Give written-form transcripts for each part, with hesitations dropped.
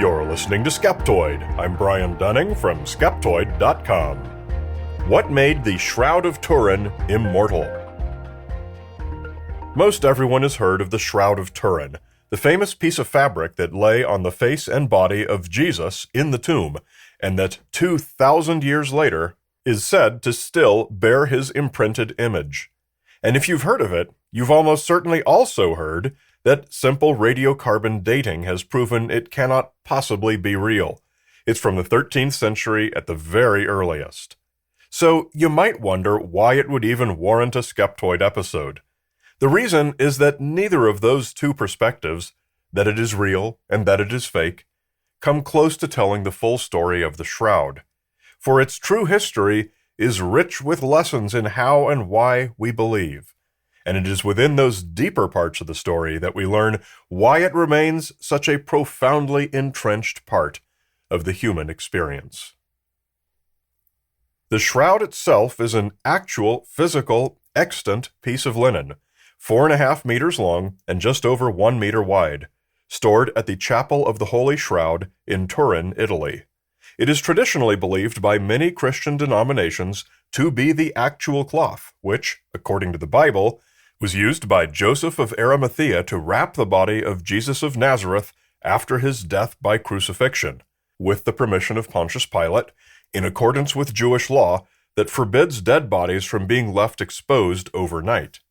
You're listening to Skeptoid. I'm Brian Dunning from Skeptoid.com. What made the Shroud of Turin immortal? Most everyone has heard of the Shroud of Turin, the famous piece of fabric that lay on the face and body of Jesus in the tomb, and that 2,000 years later is said to still bear his imprinted image. And if you've heard of it, you've almost certainly also heard that simple radiocarbon dating has proven it cannot possibly be real. It's from the 13th century at the very earliest. So you might wonder why it would even warrant a Skeptoid episode. The reason is that neither of those two perspectives, that it is real and that it is fake, come close to telling the full story of the Shroud. For its true history is rich with lessons in how and why we believe. And it is within those deeper parts of the story that we learn why it remains such a profoundly entrenched part of the human experience. The shroud itself is an actual, physical, extant piece of linen, 4.5 meters long and just over 1 meter wide, stored at the Chapel of the Holy Shroud in Turin, Italy. It is traditionally believed by many Christian denominations to be the actual cloth, which, according to the Bible, was used by Joseph of Arimathea to wrap the body of Jesus of Nazareth after his death by crucifixion, with the permission of Pontius Pilate, in accordance with Jewish law that forbids dead bodies from being left exposed overnight.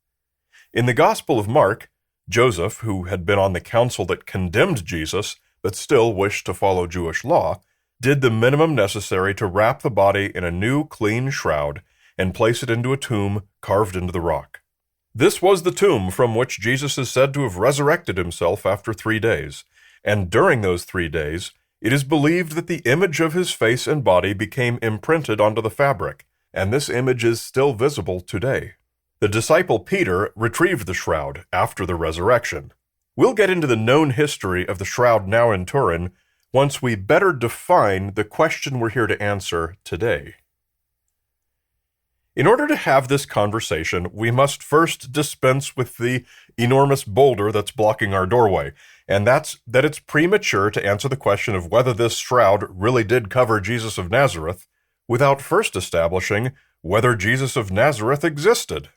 In the Gospel of Mark, Joseph, who had been on the council that condemned Jesus but still wished to follow Jewish law, did the minimum necessary to wrap the body in a new, clean shroud and place it into a tomb carved into the rock. This was the tomb from which Jesus is said to have resurrected himself after 3 days, and during those 3 days, it is believed that the image of his face and body became imprinted onto the fabric, and this image is still visible today. The disciple Peter retrieved the shroud after the resurrection. We'll get into the known history of the shroud now in Turin once we better define the question we're here to answer today. In order to have this conversation, we must first dispense with the enormous boulder that's blocking our doorway, and that's that it's premature to answer the question of whether this shroud really did cover Jesus of Nazareth without first establishing whether Jesus of Nazareth existed.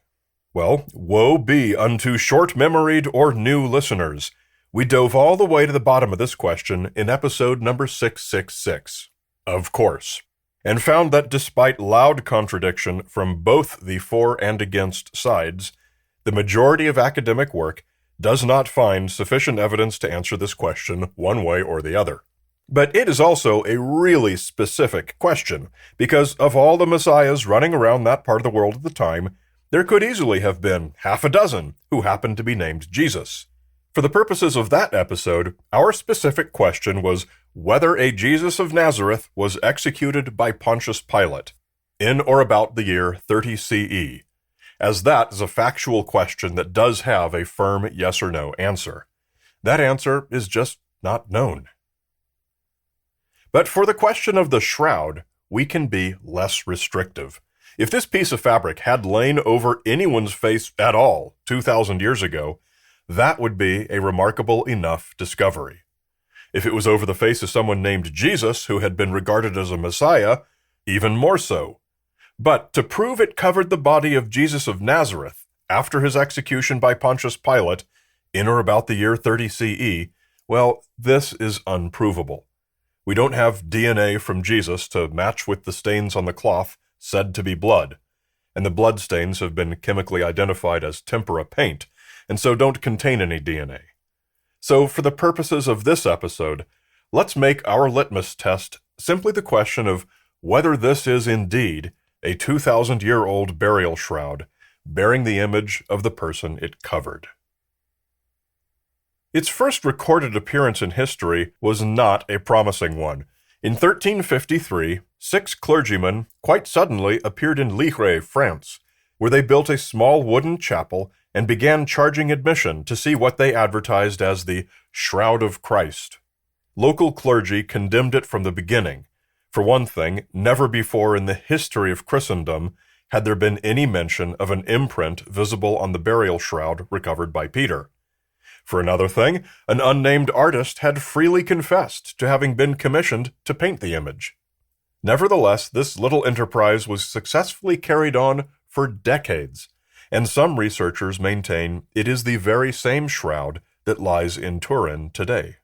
Well, woe be unto short-memoried or new listeners. We dove all the way to the bottom of this question in episode number 666, of course, and found that despite loud contradiction from both the for and against sides, the majority of academic work does not find sufficient evidence to answer this question one way or the other. But it is also a really specific question, because of all the messiahs running around that part of the world at the time, there could easily have been half a dozen who happened to be named Jesus. For the purposes of that episode, our specific question was whether a Jesus of Nazareth was executed by Pontius Pilate, in or about the year 30 CE, as that is a factual question that does have a firm yes or no answer. That answer is just not known. But for the question of the shroud, we can be less restrictive. If this piece of fabric had lain over anyone's face at all 2,000 years ago, that would be a remarkable enough discovery. If it was over the face of someone named Jesus, who had been regarded as a Messiah, even more so. But to prove it covered the body of Jesus of Nazareth after his execution by Pontius Pilate, in or about the year 30 CE, well, this is unprovable. We don't have DNA from Jesus to match with the stains on the cloth said to be blood, and the blood stains have been chemically identified as tempera paint, and so don't contain any DNA. So for the purposes of this episode, let's make our litmus test simply the question of whether this is indeed a 2,000-year-old burial shroud bearing the image of the person it covered. Its first recorded appearance in history was not a promising one. In 1353, 6 clergymen quite suddenly appeared in Liège, France, where they built a small wooden chapel and began charging admission to see what they advertised as the Shroud of Christ. Local clergy condemned it from the beginning. For one thing, never before in the history of Christendom had there been any mention of an imprint visible on the burial shroud recovered by Peter. For another thing, an unnamed artist had freely confessed to having been commissioned to paint the image. Nevertheless, this little enterprise was successfully carried on for decades, and some researchers maintain it is the very same shroud that lies in Turin today.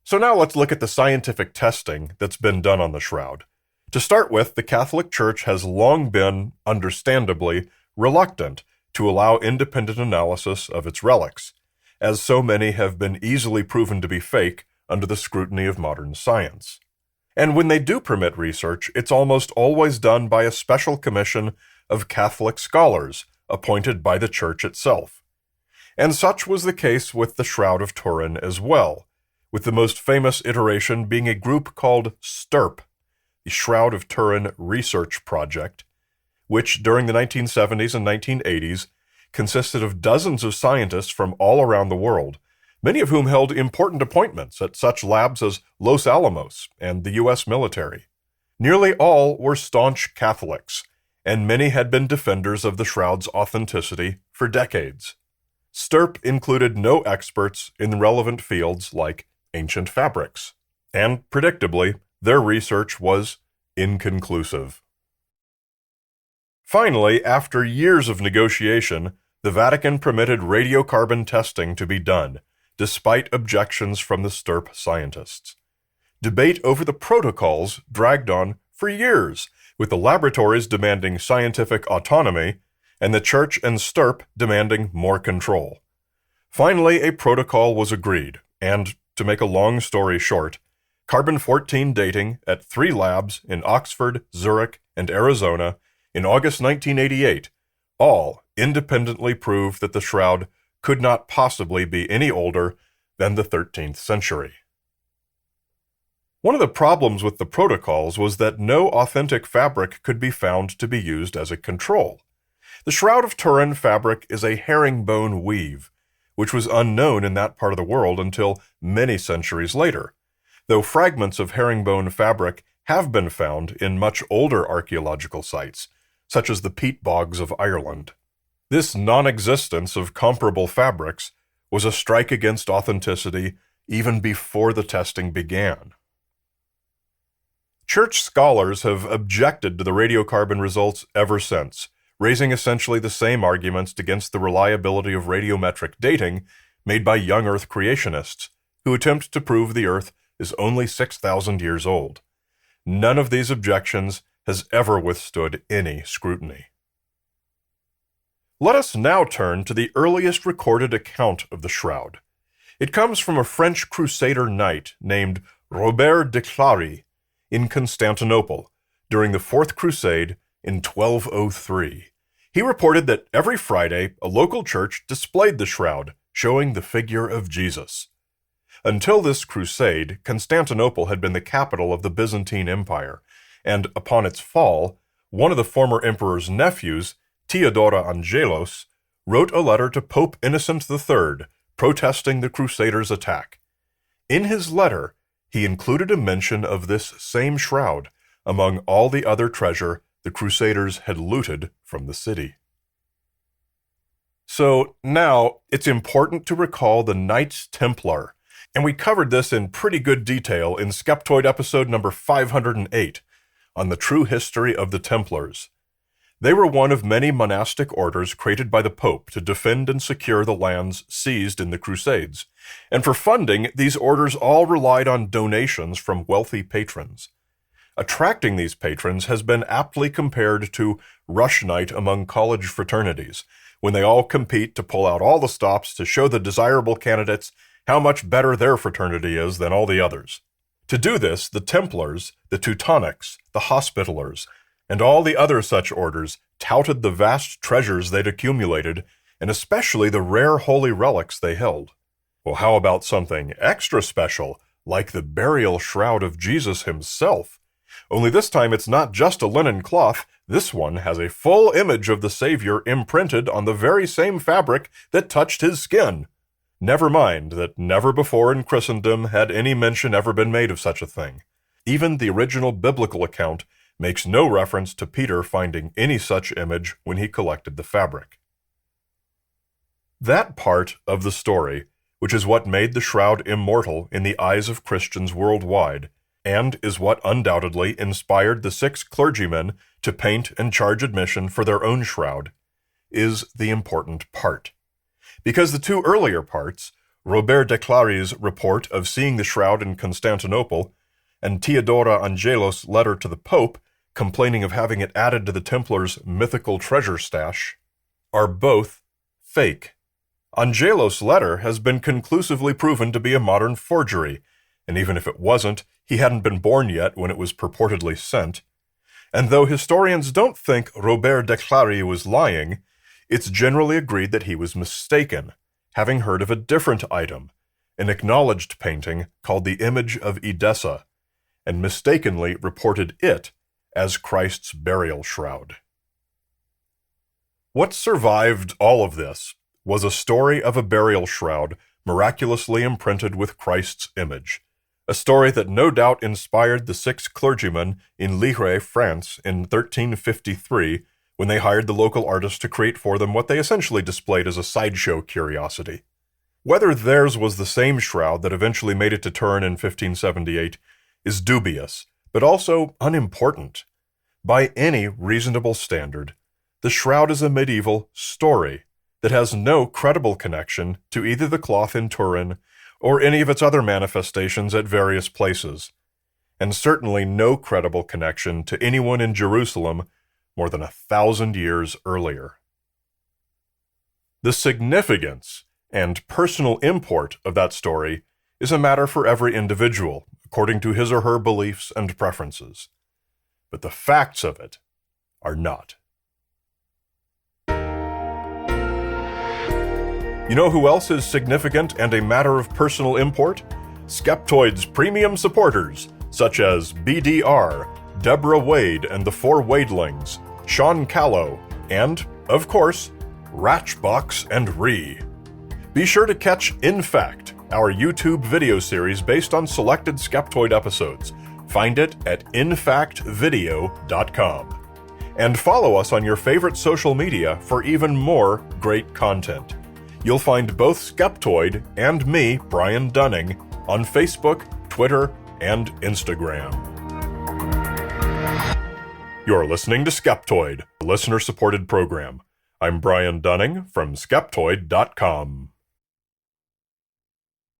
So now let's look at the scientific testing that's been done on the shroud. To start with, the Catholic Church has long been, understandably, reluctant to allow independent analysis of its relics, as so many have been easily proven to be fake under the scrutiny of modern science. And when they do permit research, it's almost always done by a special commission of Catholic scholars appointed by the Church itself. And such was the case with the Shroud of Turin as well, with the most famous iteration being a group called STURP, the Shroud of Turin Research Project, which during the 1970s and 1980s consisted of dozens of scientists from all around the world, many of whom held important appointments at such labs as Los Alamos and the U.S. military. Nearly all were staunch Catholics, and many had been defenders of the shroud's authenticity for decades. STURP included no experts in relevant fields like ancient fabrics, and, predictably, their research was inconclusive. Finally, after years of negotiation, the Vatican permitted radiocarbon testing to be done, despite objections from the STURP scientists. Debate over the protocols dragged on for years, with the laboratories demanding scientific autonomy and the Church and STURP demanding more control. Finally, a protocol was agreed, and, to make a long story short, carbon-14 dating at 3 labs in Oxford, Zurich, and Arizona in August 1988 all independently proved that the shroud could not possibly be any older than the 13th century. One of the problems with the protocols was that no authentic fabric could be found to be used as a control. The Shroud of Turin fabric is a herringbone weave, which was unknown in that part of the world until many centuries later, though fragments of herringbone fabric have been found in much older archaeological sites, such as the peat bogs of Ireland. This non-existence of comparable fabrics was a strike against authenticity even before the testing began. Church scholars have objected to the radiocarbon results ever since, raising essentially the same arguments against the reliability of radiometric dating made by young Earth creationists, who attempt to prove the Earth is only 6,000 years old. None of these objections has ever withstood any scrutiny. Let us now turn to the earliest recorded account of the shroud. It comes from a French crusader knight named Robert de Clary in Constantinople during the Fourth Crusade in 1203. He reported that every Friday a local church displayed the shroud, showing the figure of Jesus. Until this crusade, Constantinople had been the capital of the Byzantine Empire, and upon its fall, one of the former emperor's nephews, Theodora Angelos, wrote a letter to Pope Innocent III protesting the Crusaders' attack. In his letter, he included a mention of this same shroud among all the other treasure the Crusaders had looted from the city. So now, it's important to recall the Knights Templar, and we covered this in pretty good detail in Skeptoid episode number 508 on the true history of the Templars. They were one of many monastic orders created by the Pope to defend and secure the lands seized in the Crusades, and for funding, these orders all relied on donations from wealthy patrons. Attracting these patrons has been aptly compared to rush night among college fraternities, when they all compete to pull out all the stops to show the desirable candidates how much better their fraternity is than all the others. To do this, the Templars, the Teutonics, the Hospitallers, and all the other such orders touted the vast treasures they'd accumulated, and especially the rare holy relics they held. Well, how about something extra special, like the burial shroud of Jesus himself? Only this time it's not just a linen cloth. This one has a full image of the Savior imprinted on the very same fabric that touched his skin. Never mind that never before in Christendom had any mention ever been made of such a thing. Even the original biblical account makes no reference to Peter finding any such image when he collected the fabric. That part of the story, which is what made the Shroud immortal in the eyes of Christians worldwide, and is what undoubtedly inspired the 6 clergymen to paint and charge admission for their own shroud, is the important part. Because the 2 earlier parts, Robert de Clary's report of seeing the shroud in Constantinople, and Theodora Angelos' letter to the Pope, complaining of having it added to the Templars' mythical treasure stash, are both fake. Angelos' letter has been conclusively proven to be a modern forgery, and even if it wasn't, he hadn't been born yet when it was purportedly sent. And though historians don't think Robert de Clary was lying, it's generally agreed that he was mistaken, having heard of a different item, an acknowledged painting called the Image of Edessa, and mistakenly reported it as Christ's burial shroud. What survived all of this was a story of a burial shroud miraculously imprinted with Christ's image, a story that no doubt inspired the 6 clergymen in Lihre, France in 1353 when they hired the local artist to create for them what they essentially displayed as a sideshow curiosity. Whether theirs was the same shroud that eventually made it to Turin in 1578 is dubious, but also unimportant. By any reasonable standard, the shroud is a medieval story that has no credible connection to either the cloth in Turin or any of its other manifestations at various places, and certainly no credible connection to anyone in Jerusalem more than 1,000 years earlier. The significance and personal import of that story is a matter for every individual, according to his or her beliefs and preferences. But the facts of it are not. You know who else is significant and a matter of personal import? Skeptoid's premium supporters, such as BDR, Deborah Wade and the 4 Wadelings, Sean Callow, and, of course, Ratchbox and Ree. Be sure to catch In Fact, our YouTube video series based on selected Skeptoid episodes. Find it at infactvideo.com. And follow us on your favorite social media for even more great content. You'll find both Skeptoid and me, Brian Dunning, on Facebook, Twitter, and Instagram. You're listening to Skeptoid, a listener-supported program. I'm Brian Dunning from Skeptoid.com.